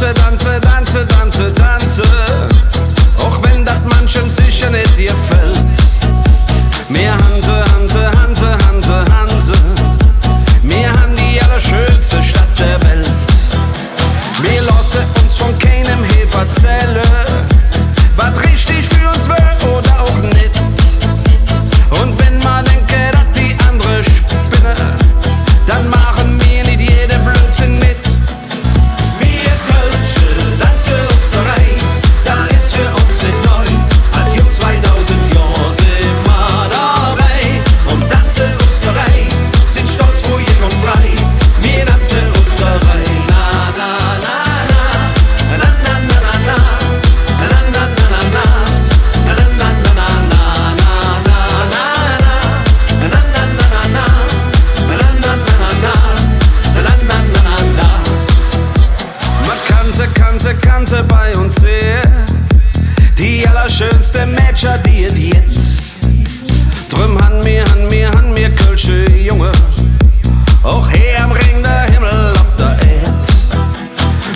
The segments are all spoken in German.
tanze, tanze, tanze, tanze, tanze, auch wenn das manchem sicher nicht dir fällt. Mir Hanse, Hanse, Hanse, Hanse, Hanse, mir han die allerschönste Stadt der Welt. Wir lassen uns von keinem Hef erzählen, was richtig für uns wär oder auch nicht. Und wenn man denke, dass die andere spinne, dann machen wir nicht jeden Blödsinn mit. Wir Kölsche, Danze, Österreich, da ist für uns nicht neu. Hat Jung 2000 Jahre sind wir dabei. Und Danze, Österreich, sind stolz, wo ihr kommt frei. Wir Danze, Österreich, na, na, na, na, na, na, na, na, na, na, na, na, na, na. Kannte bei uns sehen, die allerschönste Mädchen, die es jetzt. Drum han mir Kölsche Junge, auch hier am Ring der Himmel ob der Erd.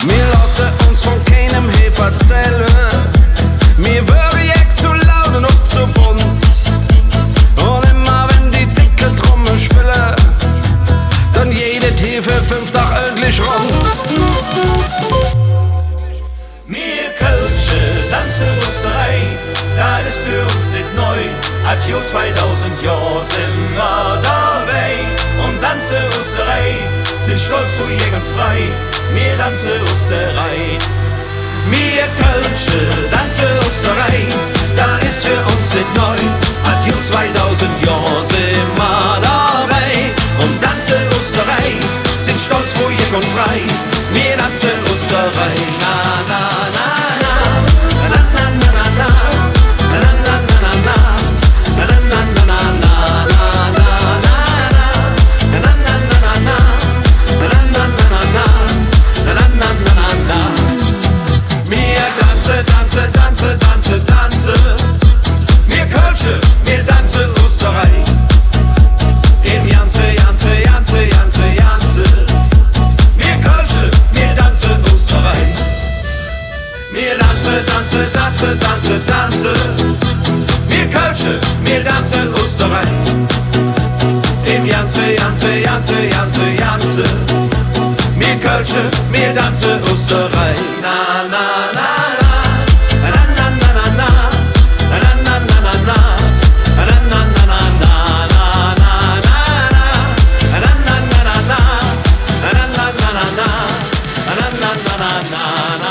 Wir lassen uns von keinem Hef erzählen, mir wäre ich zu laut und auch zu bunt. Und immer wenn die dicke Trommel spielen, dann jede Hefe 5 Tage endlich rund. Wir Kölsche, Danze, Österreich, da ist für uns nicht neu. Hat jo 2000 Jahre sind wir dabei. Und Danze, Österreich, sind stolz, wo jeden frei. Wir Danze, Österreich. Wir Kölsche, Danze, Österreich, da ist für uns nicht neu. Hat jo 2000 Jahre sind wir dabei. Und Danze, Österreich, sind stolz, wo jeden frei. Wir Danze, Österreich, na, na, na, na, na, na, na, na, na, na, na, na, na, na, na, na, na. Wir tanze, tanze, tanze, tanze, tanze. Wir Kölsche, wir tanze Österreich. Im Janze, Janze, Janze, Janze, Janze. Wir Kölsche, wir tanze Österreich. Wir tanze, tanze, tanze, tanze, tanze. Wir Kölsche, wir tanze Österreich. Im Janze, Janze, Janze, Janze, Janze. Wir Kölsche, wir tanze Österreich. Na, na, na, na. Na, na, na, na, na. Na, na, na, na, na. Na, na, na, na, na, na, na, na. Na, na, na, na, na. Na, na, na, na, na. Na, na, na, na, na.